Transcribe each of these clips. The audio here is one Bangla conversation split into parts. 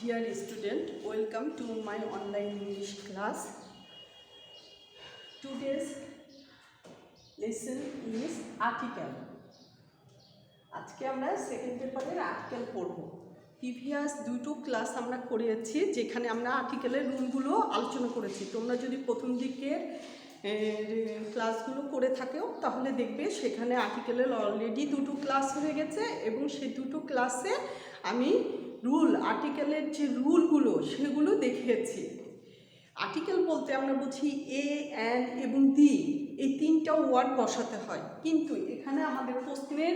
Dear student, welcome to my online English class. Today's lesson is article. আজকে আমরা সেকেন্ড পেপারের আর্টিকেল পড়ব। প্রিভিয়াস দুটো ক্লাস আমরা করেছি যেখানে আমরা আর্টিকেলের রুলগুলো আলোচনা করেছি। তোমরা যদি প্রথম দিকের ক্লাসগুলো করে থাকো তাহলে দেখবে সেখানে আর্টিকেলের অলরেডি দুটো ক্লাস হয়ে গেছে এবং সেই দুটো ক্লাসে আমি আর্টিকেলের যে রুলগুলো সেগুলো দেখিয়েছি। আর্টিকেল বলতে আমরা বুঝি এ, অ্যান্ড এবং দি, এই তিনটা ওয়ার্ড বসাতে হয়। কিন্তু এখানে আমাদের প্রশ্নের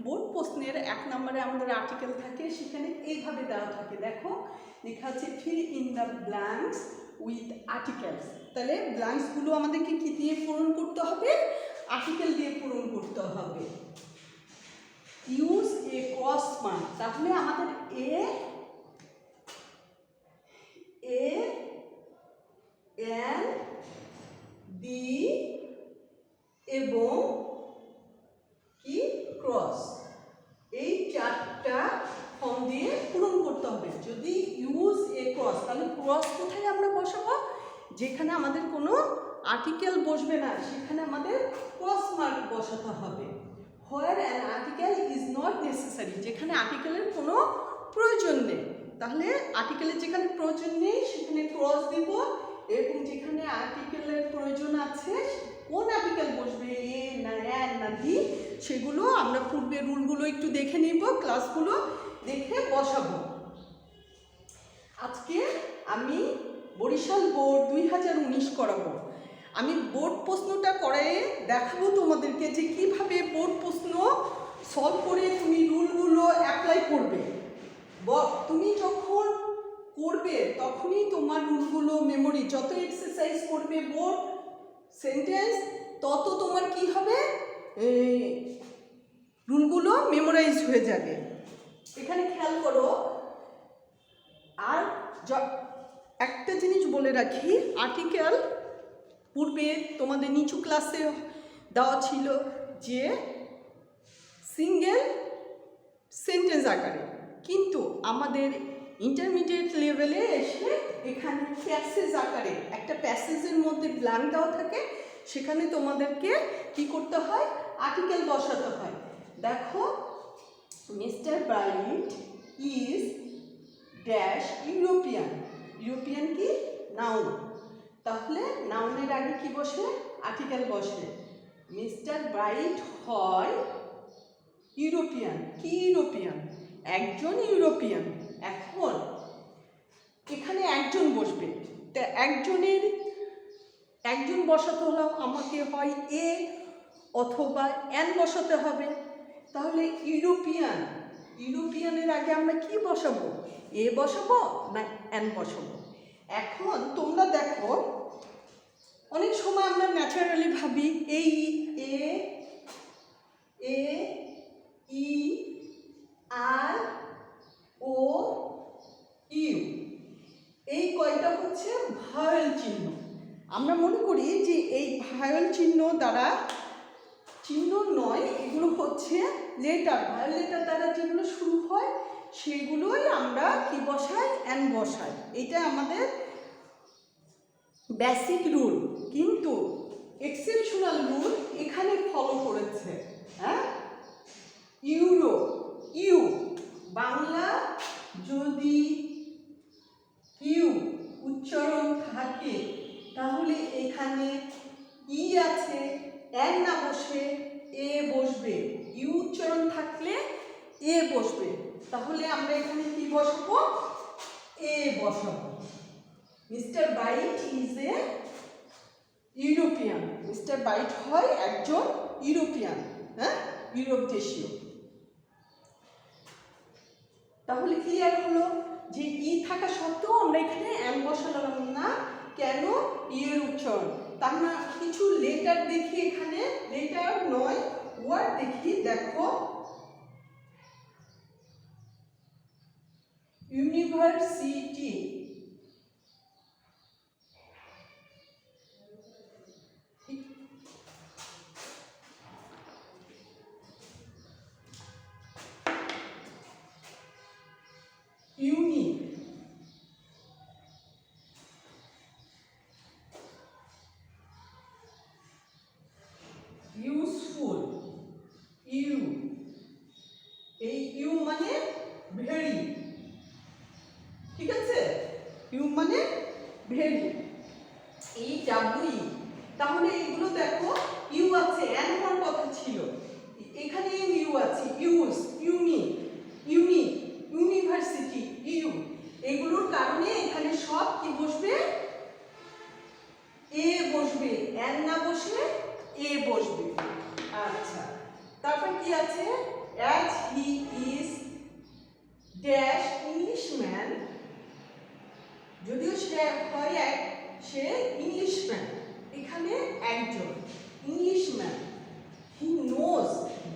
বোর্ড প্রশ্নের 1 নম্বরে আমাদের আর্টিকেল থাকে, সেখানে এইভাবে দেওয়া থাকে। দেখো লেখা আছে fill in the blanks with articles. তাহলে ব্ল্যাঙ্কসগুলো আমাদেরকে কি দিয়ে পূরণ করতে হবে? আর্টিকেল দিয়ে পূরণ করতে হবে। Use a cross mark. তাহলে আমাদের এ এন ডি এবং কি ক্রস, এই চারটা ফর্ম দিয়ে পূরণ করতে হবে। যদি ইউজ এ ক্রস, তাহলে ক্রস কোথায় আমরা বসাবো? যেখানে আমাদের কোনো আর্টিকেল বসবে না সেখানে আমাদের ক্রস মার্ক বসাতে হবে। Where an article is not necessary, যেখানে আর্টিকেলের কোনো প্রয়োজন নেই তাহলে আর্টিকেলের যেখানে প্রয়োজন নেই সেখানে ক্রস দিব, এবং যেখানে আর্টিকেলের প্রয়োজন আছে কোন আর্টিকেল বসবে, এ না অ্যান না দি, সেগুলো আমরা পূর্বের রুলগুলো একটু দেখে নিব, ক্লাসগুলো দেখে বসাবো। আজকে আমি বরিশাল বোর্ড 2019 করাবো। আমি বোর্ড প্রশ্নটা করায় দেখাবো তোমাদেরকে যে কিভাবে বোর্ড প্রশ্ন সলভ করে তুমি রুলগুলো অ্যাপ্লাই করবে। তুমি যখন করবে তখনই তোমার রুলগুলো মেমোরি, যত এক্সারসাইজ করবে বোর্ড সেন্টেন্স তত তোমার কি হবে, রুলগুলো মেমোরাইজ হয়ে যাবে। এখানে খেয়াল করো। আর একটা জিনিস বলে রাখি, আর্টিকেল পূর্বে তোমাদের নিচু ক্লাসে দেওয়া ছিল যে সিঙ্গেল সেন্টেন্স আকারে, কিন্তু আমাদের ইন্টারমিডিয়েট লেভেলে এসে এখানে প্যাসেজ আকারে, একটা প্যাসেজের মধ্যে ব্ল্যাঙ্ক দেওয়া থাকে, সেখানে তোমাদেরকে কি করতে হয়, আর্টিকেল বসাতে হয়। দেখো, mister bright is dash European. European কি? নাউন। তাহলে নাউনের আগে কি বসে? আর্টিকেল বসে। মিস্টার ব্রাইট হয় ইউরোপিয়ান। কি ইউরোপিয়ান? একজন ইউরোপিয়ান। এখন এখানে একজন বসবে, তা একজন বসাতে হলেও আমাকে হয় এ অথবা এন বসাতে হবে। তাহলে ইউরোপিয়ানের আগে আমরা কি বসাবো? এ বসাবো না এন বসাবো? এখন তোমরা দেখো, অনেক সময় আমরা ন্যাচারালি ভাবি এই এ ই আর ও ইউ, এই কয়টা হচ্ছে ভাওয়েল চিহ্ন। আমরা মনে করি যে এই ভাওয়েল চিহ্ন দ্বারা, চিহ্ন নয়, এগুলো হচ্ছে লেটার। ভাওয়েল লেটার দ্বারা যেগুলো শুরু হয় সেগুলোই আমরা কি বসাই? এন বসাই। এটা আমাদের বেসিক রুল, কিন্তু এক্সেপশনাল রুল এখানে ফলো করেছে। হ্যাঁ, ইউ বাংলা যদি ইউ উচ্চারণ থাকে তাহলে এখানে ই আছে, এন না বসে এ বসবে। ইউ উচ্চারণ থাকলে এ বসবে। তাহলে আমরা এখানে কি বসাবো? এ বসাবো। Mister Byte is a European. Mister Byte হয় একজন ইউরোপিয়ান, হ্যাঁ, ইউরোপ দেশীয়। তাহলে ক্লিয়ার হলো যে ই থাকা সত্ত্বেও আমরা এখানে এন বসালাম না। কেন? এর উচ্চারণ। তার না কিছু লেটার দেখি, এখানে লেটার নয় ওয়ার্ড দেখি। দেখো, ইউনিভার্সিটি, ইউনিক, ইউজফুল, ইউ, এই ইউ মানে ভেরি, ঠিক আছে, ইউ মানে ভেরি, এই ডাব্লিউ ই। তাহলে এগুলো দেখো ইউ আছে, এন হওয়ার কথা ছিল, এখানে ইউ আছে, use, unique, unique, university, U, এগুলোর কারণে এখানে সব কি বসবে, এ বসবে, এন না বসে এ বসবে। আচ্ছা, তারপর কি আছে, as he is dash Englishman, যদিও সে হয় এক, সে ইংলিশম্যান, এখানে একজন Englishman, he knows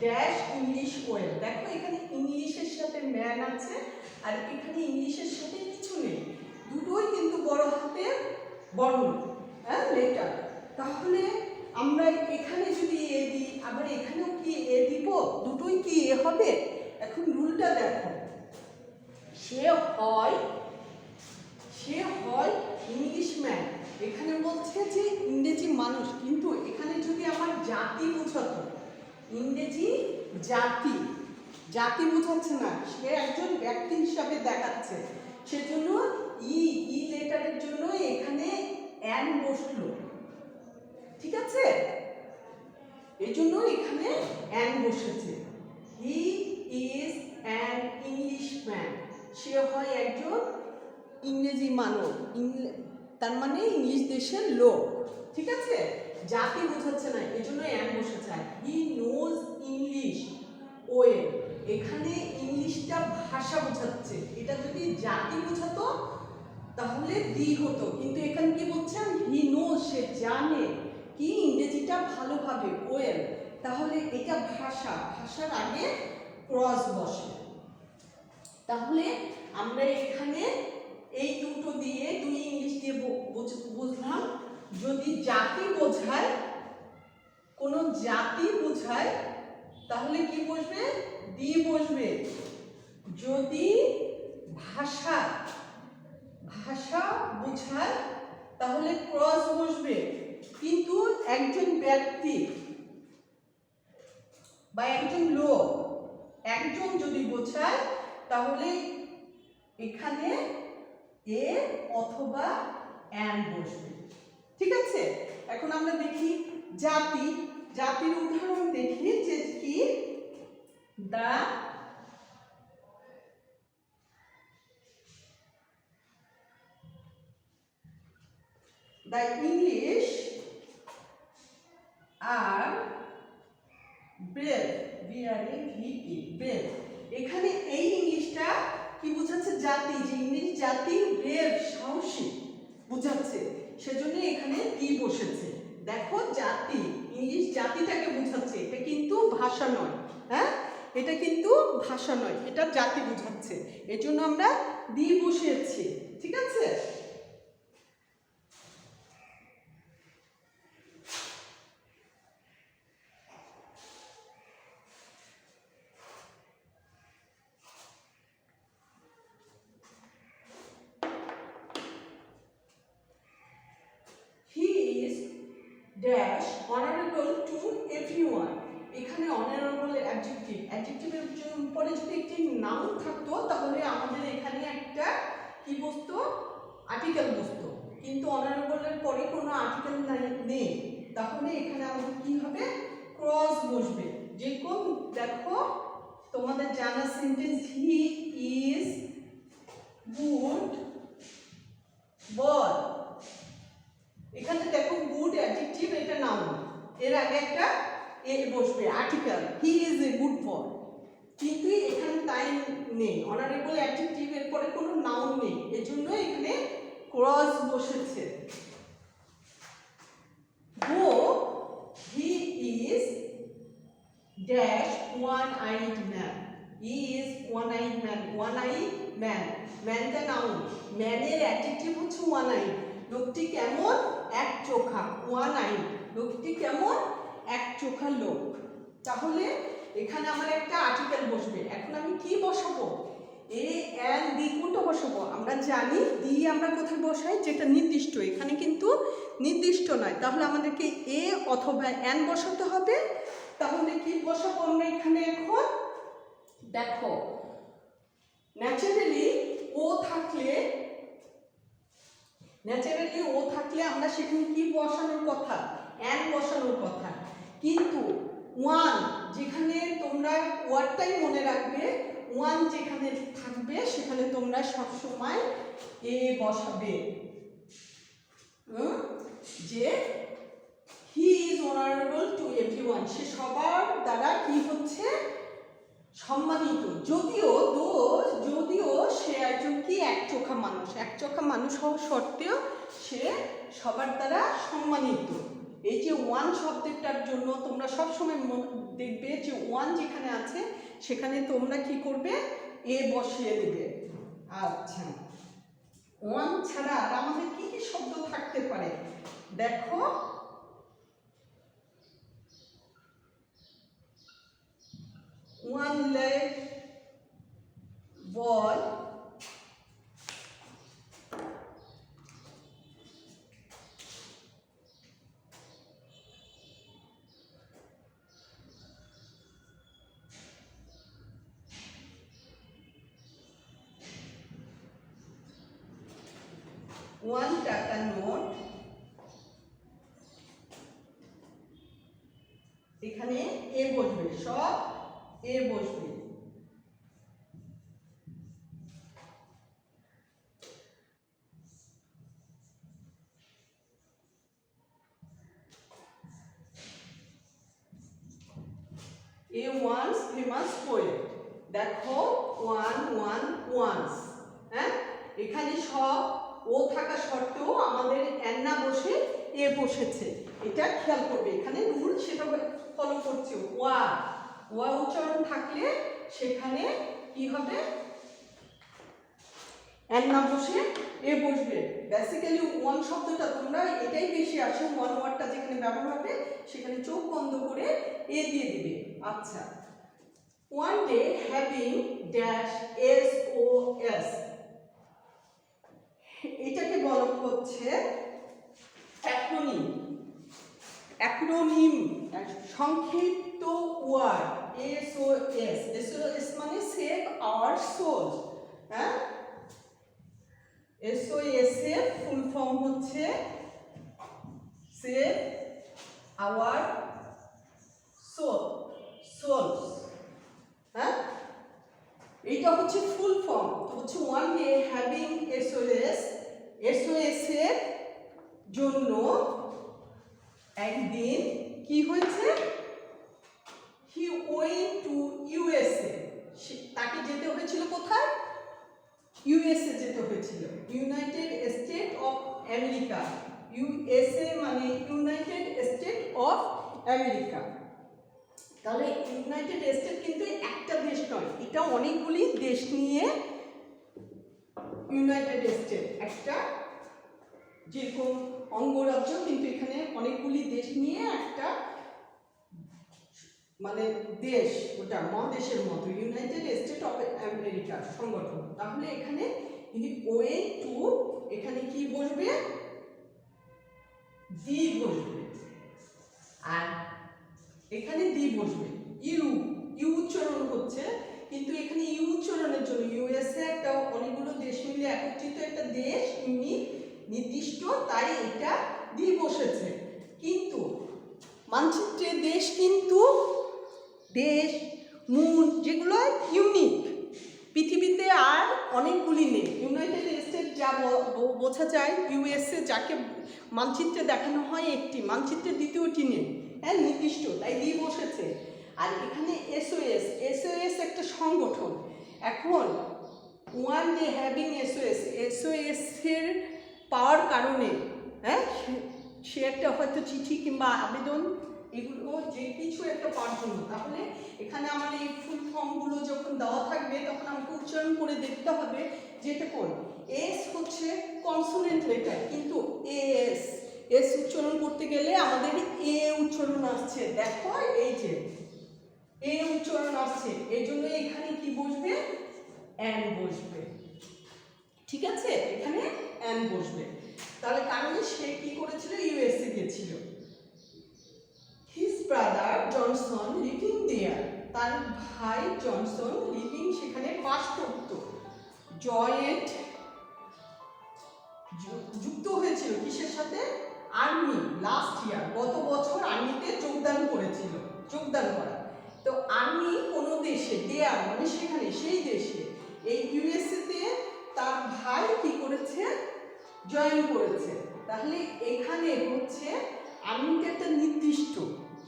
dash English well, দেখো এখানে ইংলিশের সাথে ম্যান আছে আর এখানে ইংলিশের সাথে কিছু নেই, দুটোই কিন্তু বড় হাতের বর্ণ, হ্যাঁ, লেটার। তাহলে আমরা এখানে যদি এ দিই, আবার এখানেও কি এ দিব, দুটোই কি এ হবে। এখন রুলটা দেখো, সে হয় ইংলিশম্যান, এখানে বলছে যে ইংরেজি মানুষ, কিন্তু এখানে যদি আমার জাতি বোঝাতো, ইংরেজি জাতি, জাতি বোঝাচ্ছে না, সে একজন ব্যক্তি হিসাবে দেখাচ্ছে, সেজন্য ই লেটারের জন্য এখানে অ্যান বসলো, ঠিক আছে, এই জন্য এখানে অ্যান বসেছে। হি ইজ অ্যান ইংলিশম্যান, সে হয় একজন ইংরেজি মানব, তার মানে ইংলিশ দেশের লোক, ঠিক আছে, জাতি বোঝাচ্ছে না, এই জন্য অ্যান বসেছে। হি নোজ ইংলিশ ওয়েল, এখানে ইংলিশটা ভাষা বোঝাচ্ছে, এটা যদি জাতি বোঝাতো তাহলে দি হতো, কিন্তু এখানে কি বলছেন, হি নোজ, সে জানে কি ইংরেজিটা ভালোভাবে, ওয়েল, তাহলে এটা ভাষা, ভাষার আগে ক্রস বসে। তাহলে আমরা এখানে এই দুটো দিয়ে, দুই ইংলিশ দিয়ে বুঝলাম, যদি জাতি বোঝায়, কোনো জাতি বোঝায় তাহলে কি বসবে, দি বসবে, যদি ভাষা বোঝায় তাহলে ক্রস বসবে, কিন্তু একজন ব্যক্তি বা একজন লোক, একজন যদি বোঝায় তাহলে এখানে এ অথবা অ্যান বসবে, ঠিক আছে। এখন আমরা দেখি জাতি, জাতির উদাহরণ দেখি, যে কি, the English are brave, brave, এখানে এই ইংলিশটা কি বোঝাচ্ছে, জাতি, যে ইংলিশ জাতি ব্রেভ, সাহসী বোঝাচ্ছে, সেজন্য এখানে কি বসেছে, দেখো জাতি, ইংলিশ জাতিটাকে বোঝাচ্ছে, এটা কিন্তু ভাষা নয়, হ্যাঁ, এটা কিন্তু ভাষা নয়, এটা জাতি বোঝাচ্ছে, এর জন্য আমরা দি বসিয়েছি, ঠিক আছে। ড্যাশ অনারেবল টু এভরিওয়ান, এখানে অনারেবল অ্যাডজেক্টিভ, অ্যাডজেক্টিভের পরে যদি একটি নাউন থাকতো তাহলে আমাদের এখানে একটা কি বসতো, আর্টিকেল বসতো, কিন্তু অনারেবলের পরে কোনো আর্টিকেল নেই, তাহলে এখানে আমাদের কি হবে, ক্রস বসবে। যেরকম দেখো তোমাদের জানা sentence, he is good boy, এখানে দেখো গুড অ্যাডজেক্টিভ, এটা নাউন, এর আগে একটা এ বসবে, article, he is a good boy, কিন্তু এখানে তাই নেই, অনারেবল অ্যাডজেক্টিভ এর পরে কোনো নাউন নেই, এজন্য এখানে ক্রস বসেছে। গো, he is dash one eyed man, he is one eyed man, one eyed man, ম্যানটা নাউন, ম্যানের অ্যাডজেক্টিভ হচ্ছে ওয়ান আইড, লোকটি কেমন, এক চোখা, ওয়ান আই, লোকটি কেমন, এক চোখা লোক, তাহলে এখানে আমার একটা আর্টিকেল বসবে। এখন আমি কি বসাবো, এ এন দি, কোনটা আমরা কোথায় বসাই? যেটা নির্দিষ্ট, এখানে কিন্তু নির্দিষ্ট নয়, তাহলে আমাদেরকে এ অথবা এন বসাতে হবে। তাহলে কি বসাবো আমরা এখানে এখন? দেখো, ন্যাচারালি ও থাকলে আমরা সেখানে কি বসানোর কথা? এন বসানোর কথা। কিন্তু ওয়ান, যেখানে তোমরা ওয়ার্ডটাই মনে রাখবে, ওয়ান যেখানে থাকবে সেখানে তোমরা সবসময় এ বসাবে। যে he is honourable to everyone, সে সবার দ্বারা কি হচ্ছে? সম্মানিত। যদিও সে একজন কি একচোখা মানুষ হওয়া সত্ত্বেও সে সবার দ্বারা সম্মানিত। এই যে ওয়ান শব্দটার জন্য তোমরা সবসময় দেখবে যে ওয়ান যেখানে আছে সেখানে তোমরা কি করবে? এ বসিয়ে দেবে। আচ্ছা, ওয়ান ছাড়া আর আমাদের কি কি শব্দ থাকতে পারে? দেখো, one leg ball, one টাকা নোট, এখানে এ বসবে, সব এ বসবে। এ ওয়ান্স ফেমাস পোয়েট, দেখো ওয়ান্স, হ্যাঁ, এখানে সব ও থাকা সত্ত্বেও আমাদের এন না বসে এ বসেছে, এটা খেয়াল করবে। এখানে রুল সেটা ফলো করছে। ওয়া উচ্চারণ থাকলে সেখানে কি হবে? এন না বসে এ বসবে। বেসিক্যালি ওয়ান শব্দটা তোমরা এটাই বেশি আসে, ওয়ান ওয়ার্ডটা যেখানে ব্যবহার হবে সেখানে চোখ বন্ধ করে এ দিয়ে দিবে। আচ্ছা, one day having dash SOS, এটাকে বলা হচ্ছে অ্যাক্রোনিম, সংক্ষিপ্ত ওয়ার্ড। SOS মানে সেভ আওয়ার সোল। হ্যাঁ, SOS এর ফুল ফর্ম হচ্ছে সেভ আওয়ার সোলস। হ্যাঁ, এইটা হচ্ছে ফুল ফর্ম। হচ্ছে ওয়ান ডে হ্যাভিং SOS এর জন্য একদিন কি হয়েছে? হি ওয়েন্ট টু USA, তাকে যেতে হয়েছিল কোথায়? USA যেতে হয়েছিল, United state of America. USA মানে ইউনাইটেড স্টেট অফ আমেরিকা। তাহলে ইউনাইটেড স্টেট কিন্তু একটা দেশ নয়, এটা অনেকগুলি দেশ নিয়ে ইউনাইটেড স্টেট একটা যেরকম অঙ্গরাজ্য, কিন্তু এখানে অনেকগুলি দেশ নিয়ে একটা মানে দেশ, ওটা মহাদেশের মতো, ইউনাইটেড স্টেট অফ আমেরিকা সংগঠন। তাহলে এখানে ওয়ে টু, এখানে কি বসবে? দি বসবে, আর এখানে দি বসবে। ইউ উচ্চারণ হচ্ছে, কিন্তু এখানে ইউ উচ্চারণের জন্য USA একটা অনেকগুলো দেশ মিলে একত্রিত একটা দেশ, ইউনিক নির্দিষ্ট, তাই এটা দি বসেছে। কিন্তু মানচিত্রে দেশ, কিন্তু দেশ মুন যেগুলো ইউনিক, পৃথিবীতে আর অনেকগুলি নেই। ইউনাইটেড স্টেট যা বোঝা যায়, USA যাকে মানচিত্রে দেখানো হয় একটি, মানচিত্রে দ্বিতীয়টি নেই, হ্যাঁ, নির্দিষ্ট, তাই দিয়ে বসেছে। আর এখানে SOS একটা সংগঠন। এখন ওয়ান ডে হ্যাভিং SOS এর পাওয়ার কারণে, হ্যাঁ, সে একটা হয়তো চিঠি কিংবা আবেদন, এগুলো যে কিছু একটা পাওয়ার জন্য। তাহলে এখানে আমার এই ফুল ফর্মগুলো যখন দেওয়া থাকবে তখন আমাকে উচ্চারণ করে দেখতে হবে যেটা কোন। এস হচ্ছে কনসোনেন্ট লেটার, কিন্তু এস উচ্চারণ করতে গেলে আমাদের এ উচ্চারণ আসছে। দেখো, এই যে এ উচ্চারণ আসছে, এই জন্য এখানে কি বসবে? এন বসবে। ঠিক আছে, এখানে তাহলে কারণ সে কি করেছিল, ইউএসএ গিয়েছিল। হিজ ব্রাদার জনসন লিভিং দেয়ার, তার ভাই জনসন লিভিং সেখানে বাস করত। জয়েন্ট যুক্ত হয়েছিল কিসের সাথে, আর্মি, লাস্ট ইয়ার, গত বছর আর্মিতে যোগদান করা। তো আর্মি কোনো দেশে, দেয়ার মানে সেখানে, সেই দেশে, এই ইউএসএ তে তার ভাই কি করেছে, জয়েন করেছে। তাহলে এখানে হচ্ছে আর্মিতে একটা নির্দিষ্ট,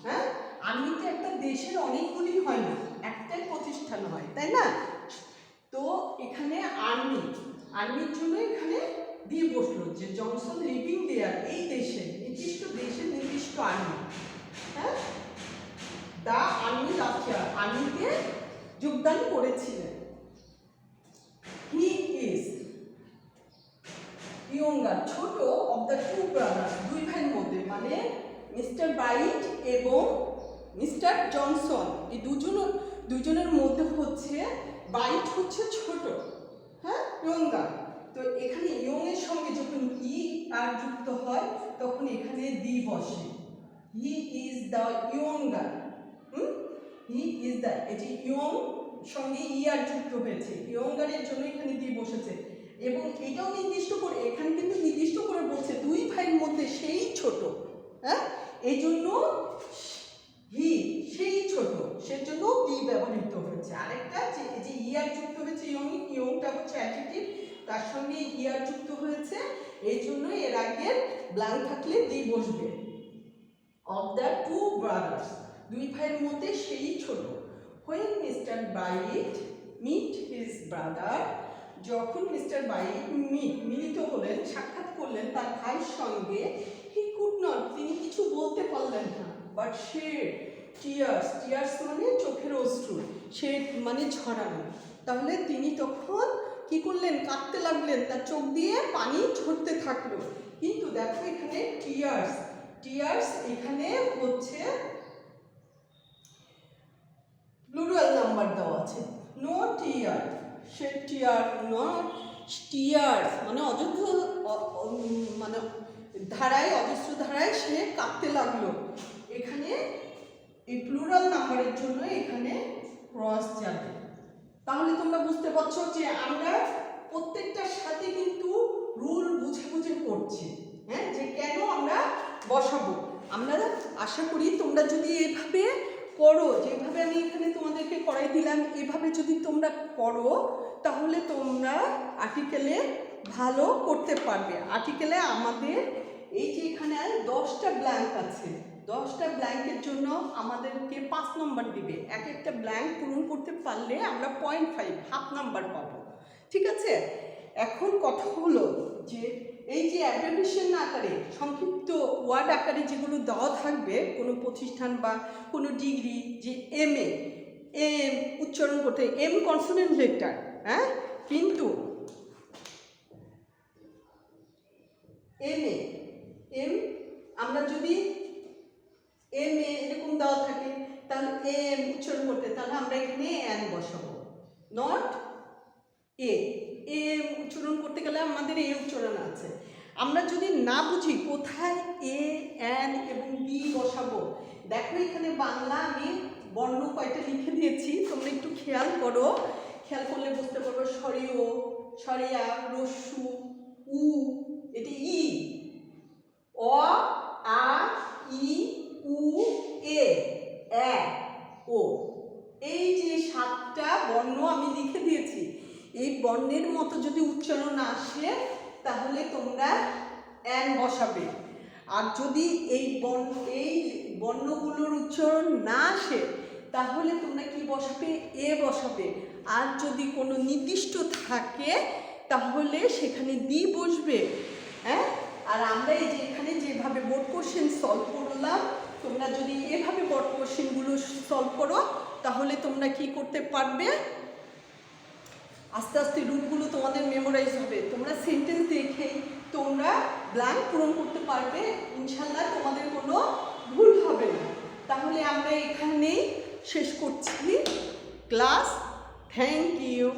হ্যাঁ, আর্মিতে একটা দেশের অনেকগুলি হয় না, একটাই প্রতিষ্ঠান হয়, তাই না? তো এখানে আর্মির জন্য এখানে দিয়ে বসলো যে জনসন লিভিং দেয়ার, এই দেশের নির্দিষ্ট আর্মি, হ্যাঁ, দা আর্মি লাস্ট ইয়ার, আর্মিতে যোগদান করেছিলেন। হি ইজ ইয়ঙ্গার, ছোট, অফ দ্য টু ব্রাদার্স, দুই ভাইয়ের মধ্যে, মানে মিস্টার বাইট এবং মিস্টার জনসন, এই দুজনের মধ্যে হচ্ছে বাইট হচ্ছে ছোট, হ্যাঁ, ইয়ঙ্গার। তো এখানে ইয়ং এর সঙ্গে যখন ই আর যুক্ত হয় তখন এখানে দি বসে। He is the younger, he is the, এটি ইয়ং সঙ্গে ই আর যুক্ত হয়েছে, ইয়ঙ্গারের জন্য এখানে দি বসেছে। এবং এটাও নির্দিষ্ট করে, এখানে কিন্তু নির্দিষ্ট করে বলছে দুই ভাইয়ের মধ্যে সেই ছোট, হ্যাঁ, এই জন্য হি সেই ছোট, সেজন্য দি ব্যবহৃত হয়েছে। আরেকটা যে ইয়ার যুক্ত হয়েছে, ইয়ংটা হচ্ছে অ্যাডজেক্টিভ, তার সঙ্গে ইয়ার যুক্ত হয়েছে, এই জন্য এর আগে ব্ল্যাঙ্ক থাকলে দি বসবে। অফ দ্য টু ব্রাদার্স, দুই ভাইয়ের মধ্যে সেই ছোট। When Mister Byte meet his brother, যখন মিস্টার বাইট মিলিত হলেন, সাক্ষাৎ করলেন তার ভাইয়ের সঙ্গে, হি কুড নট, তিনি কিছু বলতে পারলেন না, বাট শেড টিয়ার্স মানে চোখের অশ্রু, শেড মানে ঝরানো। তাহলে তিনি তখন কি করলেন, কাঁদতে লাগলেন, তার চোখ দিয়ে পানি ঝরতে থাকলো। কিন্তু দেখো এখানে টিয়ার্স এখানে হচ্ছে প্লুরাল নাম্বার দেওয়া আছে, নো টিয়ার, সে টিয়ার নট টিয়ার্স মানে অজস্র, মানে অজস্র ধারায় সে কাঁদতে লাগলো। এখানে এই প্লুরাল নাম্বারের জন্য এখানে ক্রস যাবে। তাহলে তোমরা বুঝতে পারছো যে আমরা প্রত্যেকটার সাথে কিন্তু রুল বুঝে বুঝে করছি, হ্যাঁ, যে কেন আমরা বসাবো। আমরা আশা করি তোমরা যদি এভাবে করো, যেভাবে আমি এখানে তোমাদেরকে করাই দিলাম, এভাবে যদি তোমরা করো তাহলে তোমরা আর্টিকেলে ভালো করতে পারবে। আর্টিকেলে আমাদের এই যে এখানে 10টা ব্ল্যাঙ্ক আছে, 10টা ব্ল্যাঙ্কের জন্য আমাদেরকে 5 নম্বর দিবে। এক একটা ব্ল্যাঙ্ক পূরণ করতে পারলে আমরা 0.5 হাফ নাম্বার পাবো, ঠিক আছে? এখন কথা হলো যে এই যে অ্যাব্রিভিয়েশন আকারে, সংক্ষিপ্ত ওয়ার্ড আকারে যেগুলো দেওয়া থাকবে কোনো প্রতিষ্ঠান বা কোনো ডিগ্রি, যে এম উচ্চারণ করতে, এম কনসোনেন্ট লেটার, হ্যাঁ, কিন্তু এম আমরা যদি এম এরকম দেওয়া থাকে তাহলে এম উচ্চারণ করতে, তাহলে আমরা এখানে এন বসাবো, নট এম উচ্চারণ করতে গেলে আমাদের এ উচ্চারণ আছে। আমরা যদি না বুঝি কোথায় এ, এন এবং বি বসাবো, দেখো এখানে বাংলা আমি বর্ণ কয়টা লিখে দিয়েছি, তোমরা একটু খেয়াল করলে বুঝতে পারবো। সরিও, সরিয়া, রস্যু, উ, এটি ই, অ, আ, ই, উ, এ, ও, এই যে 7টা বর্ণ আমি লিখে দিয়েছি। এই বর্ণের মতো যদি উচ্চারণ আসে তাহলে তোমরা এন বসাবে, আর যদি এই বর্ণগুলোর উচ্চারণ না আসে তাহলে তোমরা কি বসাবে, এ বসাবে। আর যদি কোনো নির্দিষ্ট থাকে তাহলে সেখানে দি বসবে, হ্যাঁ। আর আমরা এই যে এখানে যেভাবে বোর্ড কোশ্চেন সলভ করলাম, তোমরা যদি এভাবে বোর্ড কোশ্চেনগুলো সলভ করো তাহলে তোমরা কি করতে পারবে, আস্তে আস্তে রুলগুলো তোমাদের মেমোরাইজ হবে। তোমরা সেন্টেন্স দেখেই তোমরা ব্ল্যাঙ্ক পূরণ করতে পারবে, ইনশাল্লাহ তোমাদের কোনো ভুল হবে না। তাহলে আমরা এখানেই শেষ করছি ক্লাস। Thank you.